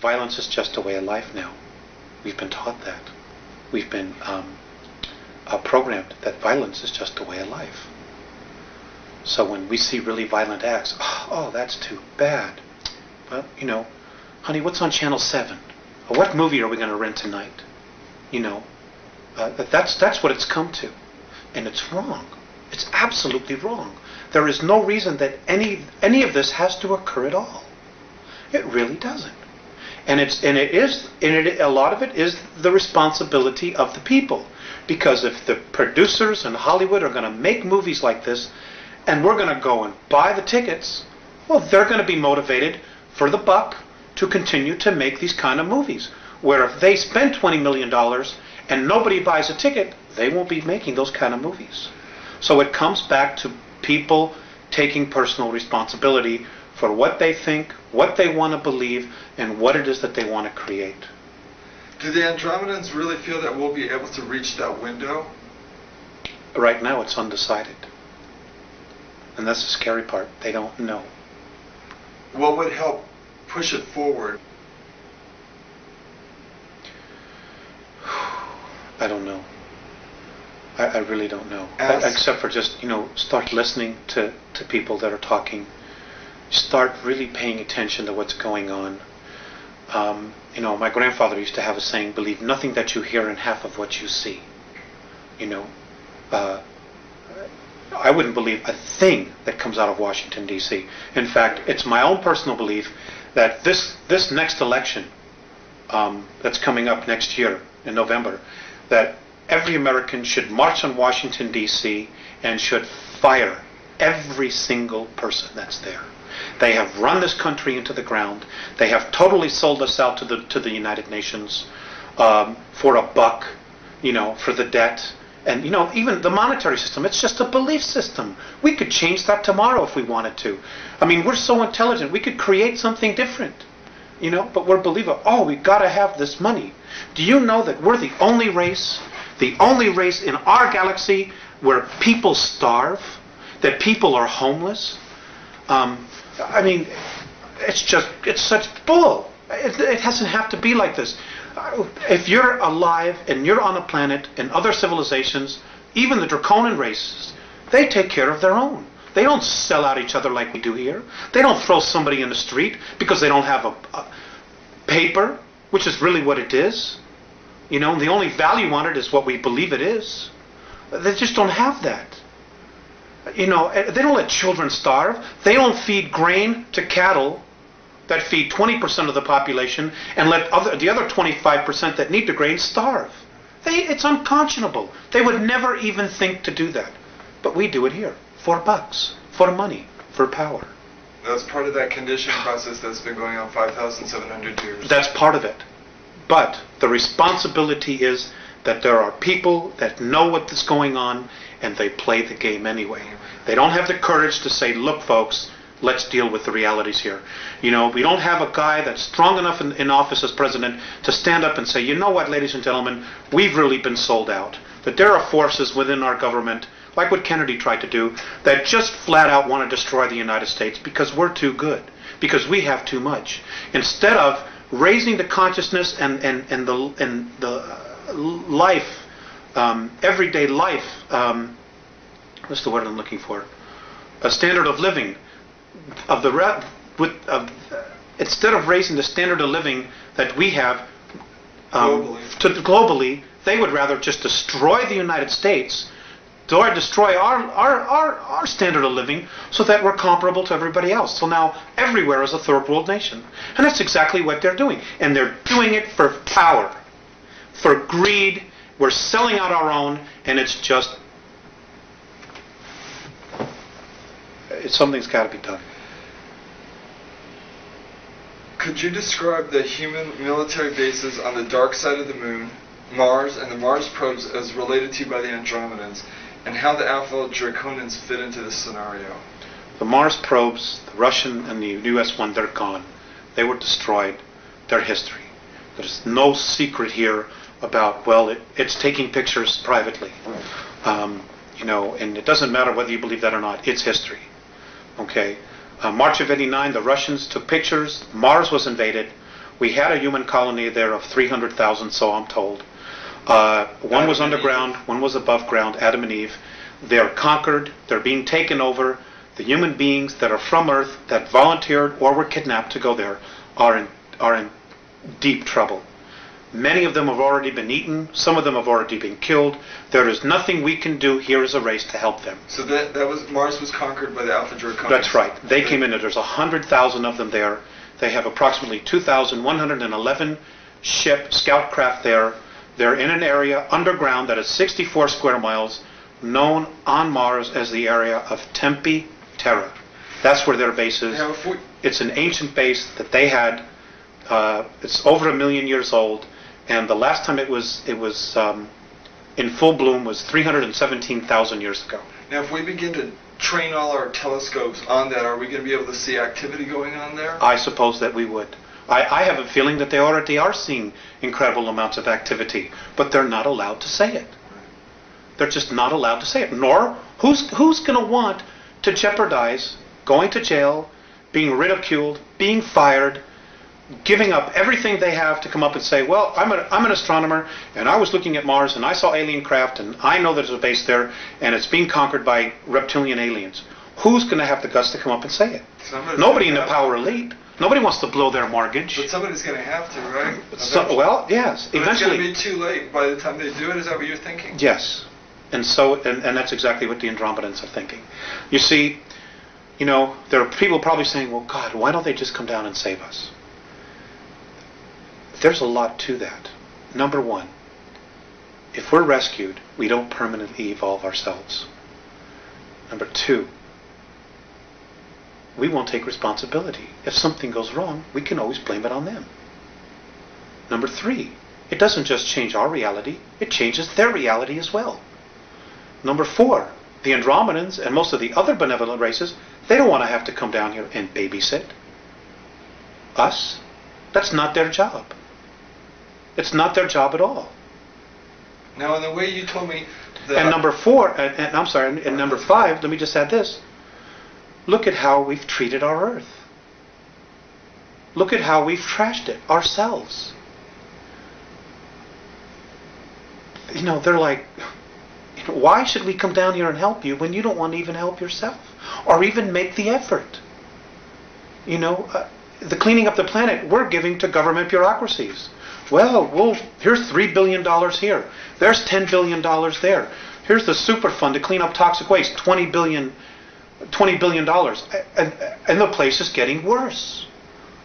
violence is just a way of life now. We've been taught that. We've been programmed that violence is just a way of life. So when we see really violent acts, oh, that's too bad. Well, you know, honey, what's on Channel 7? Or what movie are we going to rent tonight? You know, that's what it's come to. And it's wrong. It's absolutely wrong. There is no reason that any of this has to occur at all. It really doesn't. And a lot of it is the responsibility of the people. Because if the producers in Hollywood are going to make movies like this, and we're going to go and buy the tickets, well, they're going to be motivated for the buck to continue to make these kind of movies. Where if they spend $20 million and nobody buys a ticket, they won't be making those kind of movies. So it comes back to people taking personal responsibility for what they think, what they want to believe, and what it is that they want to create. Do the Andromedans really feel that we'll be able to reach that window? Right now it's undecided. And that's the scary part. They don't know. What would help push it forward? I don't know. I really don't know. Except for just, you know, start listening to people that are talking. Start really paying attention to what's going on. You know, my grandfather used to have a saying, believe nothing that you hear and half of what you see. You know, I wouldn't believe a thing that comes out of Washington, D.C. In fact, it's my own personal belief that this next election that's coming up next year in November, that every American should march on Washington, D.C. and should fire every single person that's there. They have run this country into the ground. They have totally sold us out to the United Nations for a buck, you know, for the debt. And, you know, even the monetary system, it's just a belief system. We could change that tomorrow if we wanted to. I mean, we're so intelligent. We could create something different, you know, but we're believing, oh, we've got to have this money. Do you know that we're the only race in our galaxy where people starve, that people are homeless? I mean, it's such bull. It doesn't have to be like this. If you're alive and you're on a planet and other civilizations, even the draconian races, they take care of their own. They don't sell out each other like we do here. They don't throw somebody in the street because they don't have a paper, which is really what it is. You know, the only value on it is what we believe it is. They just don't have that. You know, they don't let children starve. They don't feed grain to cattle that feed 20% of the population and let the other 25% that need the grain starve. It's unconscionable. They would never even think to do that. But we do it here. For bucks. For money. For power. That's part of that conditioning process that's been going on 5,700 years. That's part of it. But the responsibility is that there are people that know what's going on and they play the game anyway. They don't have the courage to say, look, folks, let's deal with the realities here. You know, we don't have a guy that's strong enough in office as president to stand up and say, you know what, ladies and gentlemen, we've really been sold out. That there are forces within our government, like what Kennedy tried to do, that just flat out want to destroy the United States because we're too good, because we have too much. Instead of raising the consciousness and the life, everyday life, what's the word I'm looking for? A standard of living instead of raising the standard of living that we have globally, they would rather just destroy the United States, destroy our standard of living so that we're comparable to everybody else. So now everywhere is a third world nation. And that's exactly what they're doing. And they're doing it for power, for greed. We're selling out our own, and it's just, something's got to be done. Could you describe the human military bases on the dark side of the moon, Mars, and the Mars probes as related to you by the Andromedans, and how the Alpha Draconians fit into this scenario? The Mars probes, the Russian and the US one, they're gone. They were destroyed. They're history. There's no secret here about, well, it's taking pictures privately. You know, and it doesn't matter whether you believe that or not. It's history. Okay? March of '89, the Russians took pictures. Mars was invaded. We had a human colony there of 300,000, so I'm told. One was underground, one was above ground, Adam and Eve. They're conquered, they're being taken over. The human beings that are from Earth, that volunteered or were kidnapped to go there, are in deep trouble. Many of them have already been eaten. Some of them have already been killed. There is nothing we can do here as a race to help them. So that was Mars was conquered by the Alpha Draconians. That's right. They came in. There's 100,000 of them there. They have approximately 2,111 scout craft there. They're in an area underground that is 64 square miles, known on Mars as the area of Tempe Terra. That's where their base is. Now, It's an ancient base that they had. It's over 1 million years old, and the last time it was in full bloom was 317,000 years ago. Now, if we begin to train all our telescopes on that, are we going to be able to see activity going on there? I suppose that we would. I have a feeling that they already are seeing incredible amounts of activity, but they're not allowed to say it. They're just not allowed to say it. Nor, who's going to want to jeopardize going to jail, being ridiculed, being fired, giving up everything they have to come up and say, well, I'm an astronomer, and I was looking at Mars, and I saw alien craft, and I know there's a base there, and it's being conquered by reptilian aliens. Who's going to have the guts to come up and say it? Nobody in the power elite. Nobody wants to blow their mortgage. But somebody's going to have to, right? Well, yes. But eventually. It's going to be too late by the time they do it. Is that what you're thinking? Yes. And that's exactly what the Andromedans are thinking. You see, there are people probably saying, well, God, why don't they just come down and save us? There's a lot to that. Number one, if we're rescued, we don't permanently evolve ourselves. Number two, we won't take responsibility. If something goes wrong, we can always blame it on them. Number three, it doesn't just change our reality, it changes their reality as well. Number four, the Andromedans and most of the other benevolent races, they don't want to have to come down here and babysit us. That's not their job. It's not their job at all. Now, in the way you told me that... And number four, and I'm sorry, and number five, let me just add this. Look at how we've treated our Earth. Look at how we've trashed it ourselves. They're like, why should we come down here and help you when you don't want to even help yourself? Or even make the effort? The cleaning up the planet, we're giving to government bureaucracies. Well, here's $3 billion here. There's $10 billion there. Here's the super fund to clean up toxic waste, $20 billion. And the place is getting worse.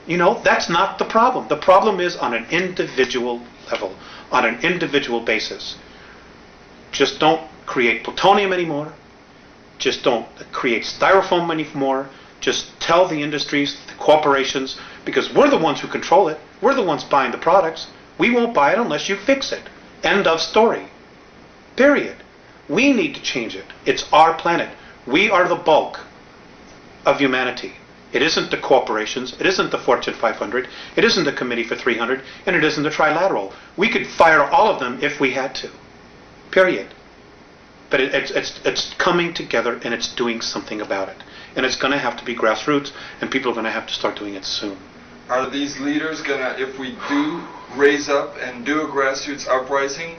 That's not the problem. The problem is on an individual level, on an individual basis. Just don't create plutonium anymore. Just don't create styrofoam anymore. Just tell the industries, the corporations, because we're the ones who control it. We're the ones buying the products. We won't buy it unless you fix it. End of story. Period. We need to change it. It's our planet. We are the bulk of humanity. It isn't the corporations. It isn't the Fortune 500. It isn't the Committee for 300. And it isn't the Trilateral. We could fire all of them if we had to. Period. But it's coming together and it's doing something about it. And it's going to have to be grassroots, and people are going to have to start doing it soon. Are these leaders going to, if we do raise up and do a grassroots uprising,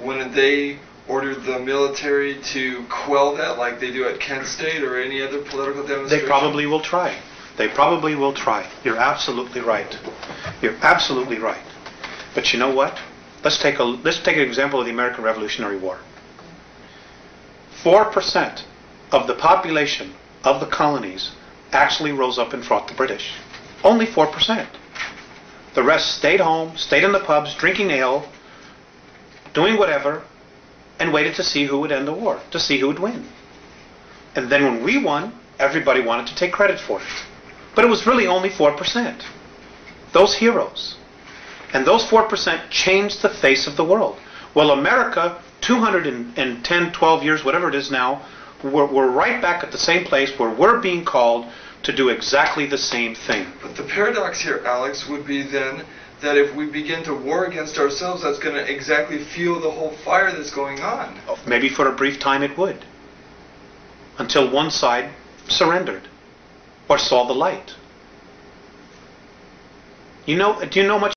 when they order the military to quell that like they do at Kent State or any other political demonstration? They probably will try. They probably will try. You're absolutely right. You're absolutely right. But you know what? Let's take an example of the American Revolutionary War. 4% of the population of the colonies actually rose up and fought the British. Only 4%. The rest stayed home, stayed in the pubs, drinking ale, doing whatever, and waited to see who would end the war, to see who would win. And then when we won, everybody wanted to take credit for it. But it was really only 4%. Those heroes. And those 4% changed the face of the world. Well, America, 210, 12 years, whatever it is now, we're right back at the same place where we're being called to do exactly the same thing. But the paradox here, Alex, would be then that if we begin to war against ourselves, that's going to exactly fuel the whole fire that's going on. Maybe for a brief time it would. Until one side surrendered or saw the light. Do you know much